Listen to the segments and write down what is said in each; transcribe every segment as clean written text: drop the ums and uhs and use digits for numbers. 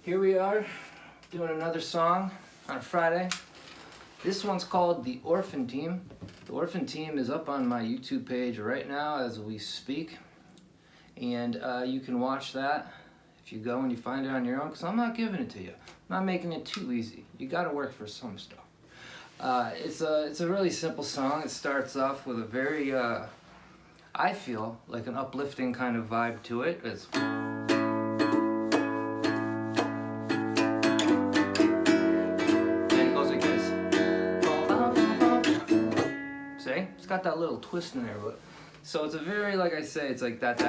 Here we are doing another song on a Friday. This one's called The Orphan Team. The Orphan Team is up on my YouTube page right now as we speak. And you can watch that if you go and you find it on your own, because I'm not giving it to you. I'm not making it too easy. You got to work for some stuff. It's a really simple song. It starts off with a very, I feel, like an uplifting kind of vibe to it. It's got that little twist in there, but so it's a very, like I say, it's like that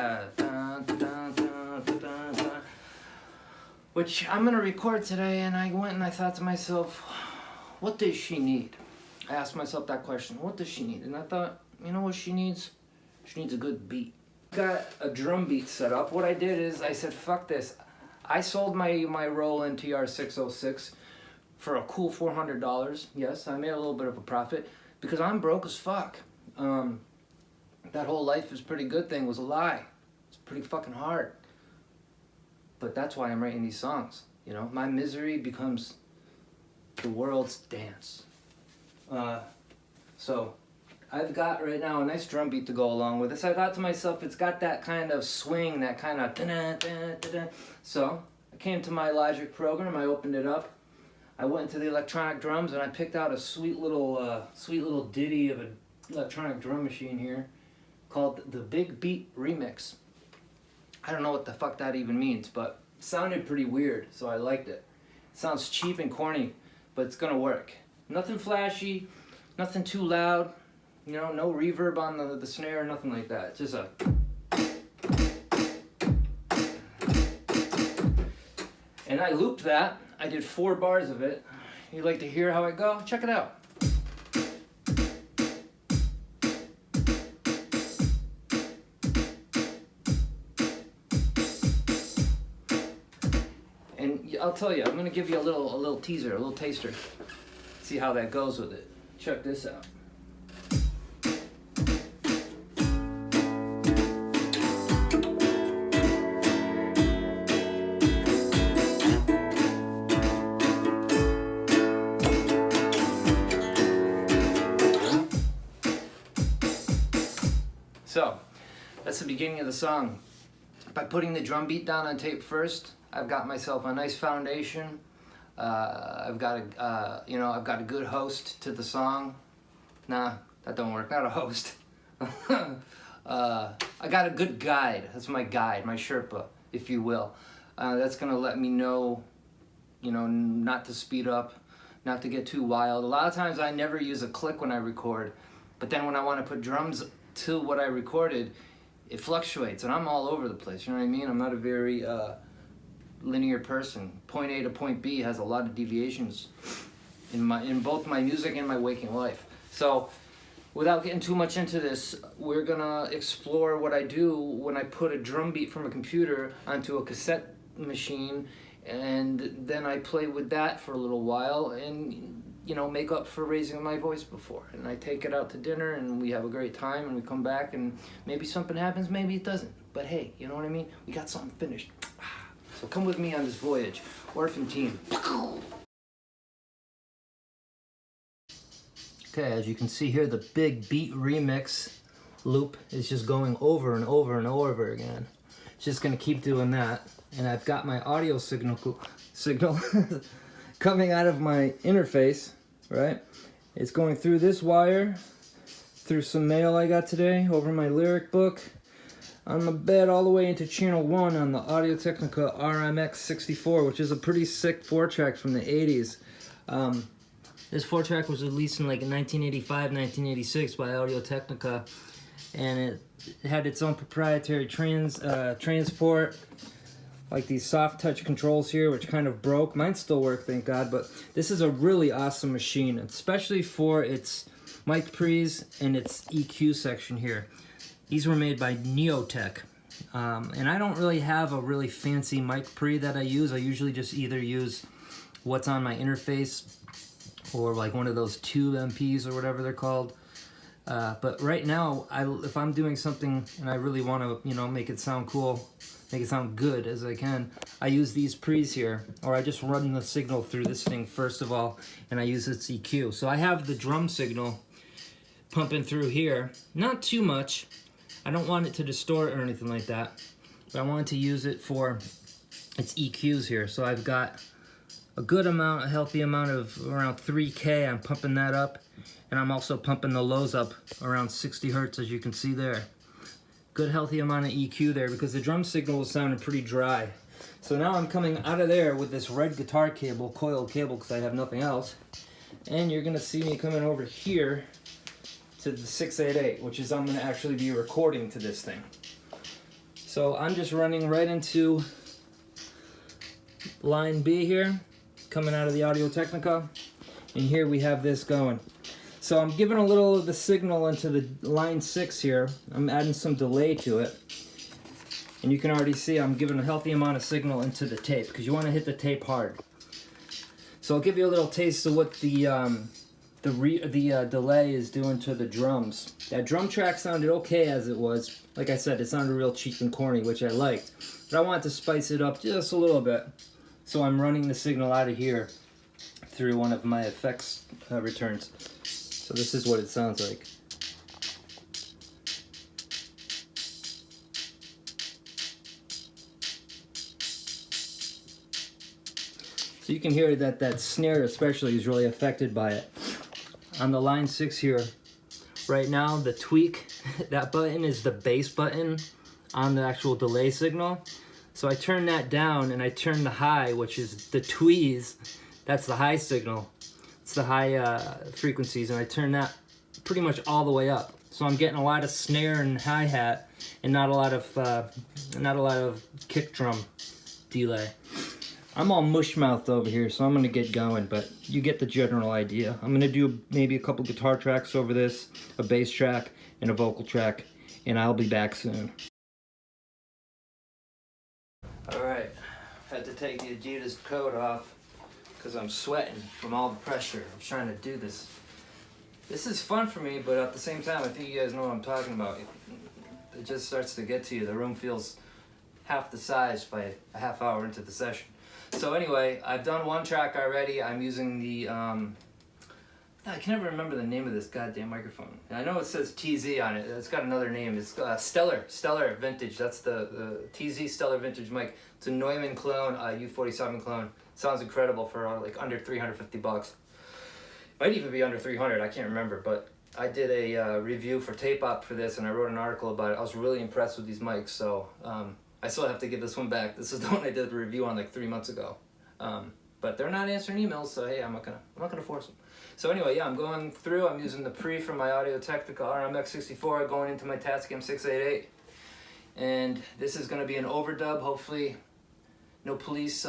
which I'm gonna record today. And I went and I thought to myself, what does she need? I asked myself that question, what does she need? And I thought, you know what she needs? She needs a good beat. Got a drum beat set up. What I did is I said, fuck this. I sold my Roland TR-606 for a cool $400. Yes, I made a little bit of a profit because I'm broke as fuck. That whole life is pretty good thing was a lie. It's pretty fucking hard. But that's why I'm writing these songs. You know, my misery becomes the world's dance. So I've got right now a nice drum beat to go along with this. I thought to myself, it's got that kind of swing, that kind of da-da-da-da-da. So I came to my Logic program, I opened it up. I went into the electronic drums and I picked out a sweet little ditty of an electronic drum machine here called the Big Beat Remix. I don't know what the fuck that even means, but it sounded pretty weird, so I liked it. It sounds cheap and corny, but it's gonna work. Nothing flashy, nothing too loud, you know, no reverb on the snare, nothing like that. Just a... And I looped that. I did 4 bars of it. You'd like to hear how it go? Check it out. And I'll tell you, I'm gonna give you a little teaser, a little taster. See how that goes with it. Check this out. So, that's the beginning of the song. By putting the drum beat down on tape first, I've got myself a nice foundation. I've got a good host to the song. Nah, that don't work. Not a host. I got a good guide. That's my guide, my Sherpa, if you will. That's gonna let me know, you know, not to speed up, not to get too wild. A lot of times I never use a click when I record, but then when I want to put drums to what I recorded, it fluctuates and I'm all over the place. You know what I mean? I'm not a very linear person. Point A to point B has a lot of deviations in both my music and my waking life. So without getting too much into this, we're gonna explore what I do when I put a drum beat from a computer onto a cassette machine, and then I play with that for a little while and, you know, make up for raising my voice before. And I take it out to dinner and we have a great time and we come back and maybe something happens, maybe it doesn't. But hey, you know what I mean? We got something finished. So come with me on this voyage. Orphan Team. Okay, as you can see here, the Big Beat Remix loop is just going over and over and over again. It's just gonna keep doing that. And I've got my audio signal coming out of my interface, right? It's going through this wire, through some mail I got today, over my lyric book, on the bed all the way into channel 1 on the Audio-Technica RMX64, which is a pretty sick 4-track from the 80s. This 4-track was released in like 1985, 1986 by Audio-Technica, and it had its own proprietary transport, like these soft touch controls here, which kind of broke. Mine still work, thank God, but this is a really awesome machine, especially for its mic pre's and its EQ section here. These were made by Neotech, and I don't really have a really fancy mic pre that I use. I usually just either use what's on my interface or like one of those tube MPs or whatever they're called. But right now, if I'm doing something and I really want to, you know, make it sound cool, make it sound good as I can, I use these pre's here, or I just run the signal through this thing first of all, and I use its EQ. So I have the drum signal pumping through here, not too much. I don't want it to distort or anything like that, but I want to use it for its EQs here. So I've got a good amount, a healthy amount of around 3K. I'm pumping that up, and I'm also pumping the lows up around 60 hertz, as you can see there. Good healthy amount of EQ there, because the drum signal was sounding pretty dry. So now I'm coming out of there with this red guitar cable, coiled cable, because I have nothing else. And you're gonna see me coming over here to the 688, which is I'm gonna actually be recording to this thing. So I'm just running right into line B here, coming out of the Audio Technica, and here we have this going. So I'm giving a little of the signal into the line 6 here. I'm adding some delay to it, and you can already see I'm giving a healthy amount of signal into the tape, because you want to hit the tape hard. So I'll give you a little taste of what the delay is doing to the drums. That drum track sounded okay as it was. Like I said, it sounded real cheap and corny, which I liked, but I wanted to spice it up just a little bit. So I'm running the signal out of here through one of my effects returns. So this is what it sounds like. So you can hear that that snare especially is really affected by it. On the line 6 here, right now the tweak, that button is the bass button on the actual delay signal. So I turn that down and I turn the high, which is the tweeze. That's the high signal. It's the high frequencies, and I turn that pretty much all the way up. So I'm getting a lot of snare and hi-hat, and not a lot of kick drum delay. I'm all mush-mouthed over here, so I'm gonna get going, but you get the general idea. I'm gonna do maybe a couple guitar tracks over this, a bass track, and a vocal track, and I'll be back soon. Alright, had to take the Adidas coat off because I'm sweating from all the pressure. I'm trying to do this. This is fun for me, but at the same time, I think you guys know what I'm talking about. It just starts to get to you. The room feels half the size by a half hour into the session. So anyway, I've done one track already. I'm using the, I can never remember the name of this goddamn microphone. I know it says TZ on it. It's got another name. It's Stellar Vintage. That's the TZ Stellar Vintage mic. It's a Neumann clone, U47 clone. Sounds incredible for like under 350 bucks. Might even be under 300, I can't remember, but I did a review for Tape Op for this, and I wrote an article about it. I was really impressed with these mics, so I still have to give this one back. This is the one I did the review on like 3 months ago. But they're not answering emails, so hey, I'm not gonna force them. So anyway, yeah, I'm going through. I'm using the pre from my Audio Technica RMX64 going into my Tascam 688, and this is gonna be an overdub. Hopefully, no police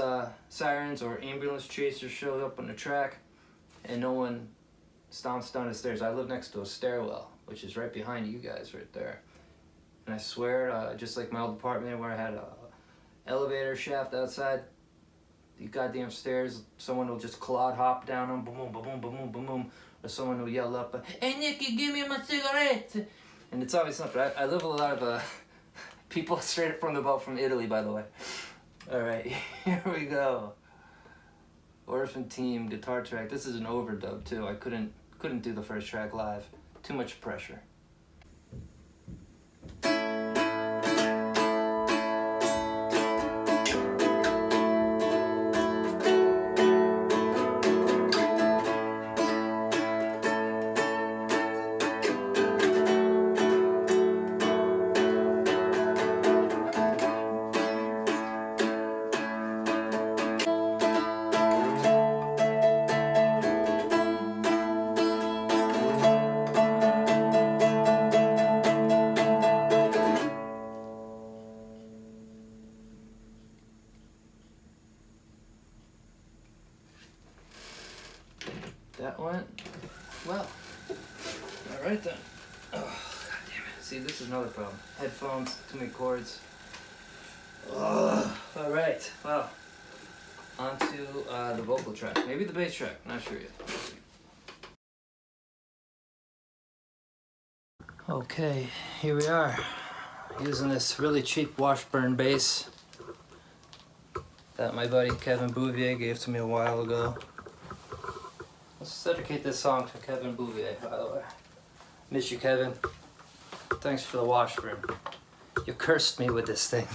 sirens or ambulance chasers showed up on the track, and no one stomps down the stairs. I live next to a stairwell, which is right behind you guys right there. And I swear, just like my old apartment where I had a elevator shaft outside, the goddamn stairs, someone will just clod hop down them, boom, boom, boom, boom, boom, boom, or someone will yell up, "Hey Nicky, give me my cigarette!" And it's always something. I live with a lot of people straight from the boat from Italy, by the way. All right, here we go. Orphan Team guitar track. This is an overdub too. I couldn't do the first track live. Too much pressure. That went well. All right then. Oh, God damn it. See, this is another problem. Headphones, too many cords. Oh, all right. Well, on to the vocal track. Maybe the bass track. Not sure yet. Okay, here we are. Using this really cheap Washburn bass. that my buddy Kevin Bouvier gave to me a while ago. Let's dedicate this song to Kevin Bouvier, by the way. Miss you, Kevin. Thanks for the washroom. You cursed me with this thing.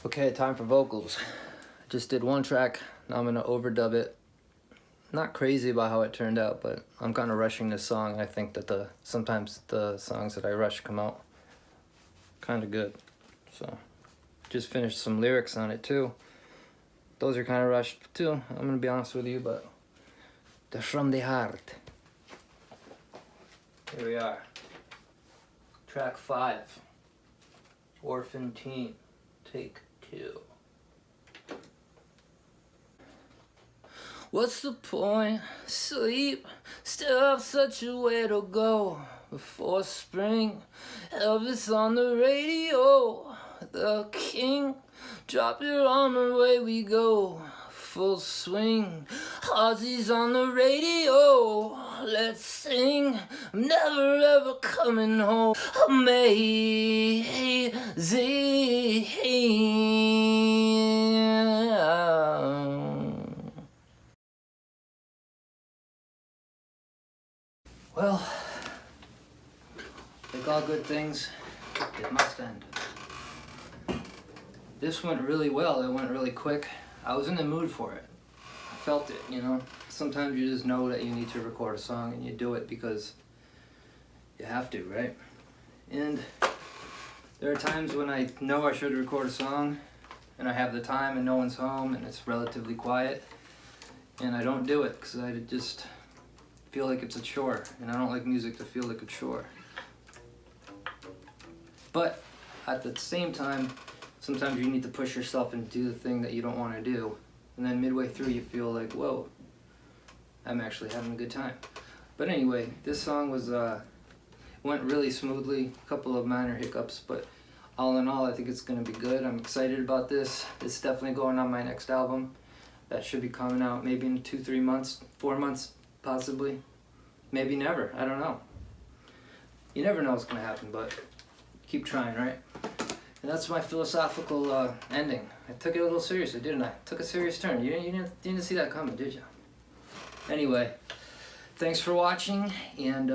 Okay, time for vocals. Just did one track, now I'm gonna overdub it. Not crazy about how it turned out, but I'm kind of rushing this song. I think that sometimes the songs that I rush come out kind of good. So, just finished some lyrics on it too. Those are kind of rushed too, I'm gonna be honest with you, but they're from the heart. Here we are. Track 5. Orphan Teen. Take 2. What's the point? Sleep, still have such a way to go before spring. Elvis on the radio, the king. Drop your arm and away we go, full swing. Ozzy's on the radio, let's sing. I'm never ever coming home. Amazing. Well, like all good things, it must end. This went really well, it went really quick. I was in the mood for it. I felt it, you know? Sometimes you just know that you need to record a song and you do it because you have to, right? And there are times when I know I should record a song and I have the time and no one's home and it's relatively quiet and I don't do it because I just feel like it's a chore, and I don't like music to feel like a chore. But at the same time, sometimes you need to push yourself and do the thing that you don't want to do, and then midway through you feel like, whoa, I'm actually having a good time. But anyway, this song went really smoothly, a couple of minor hiccups, but all in all I think it's going to be good. I'm excited about this. It's definitely going on my next album. That should be coming out maybe in 2-3 months, 4 months, possibly. Maybe never, I don't know. You never know what's gonna happen, but keep trying, right? And that's my philosophical ending. I took it a little seriously, didn't I? Took a serious turn. You didn't see that coming, did you? Anyway, thanks for watching, and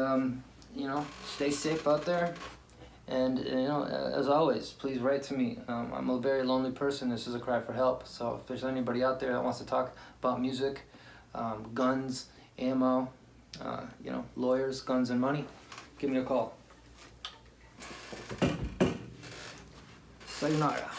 you know, stay safe out there. And you know, as always, please write to me. I'm a very lonely person. This is a cry for help. So if there's anybody out there that wants to talk about music, guns, ammo, you know, lawyers, guns, and money, give me a call. Sayonara.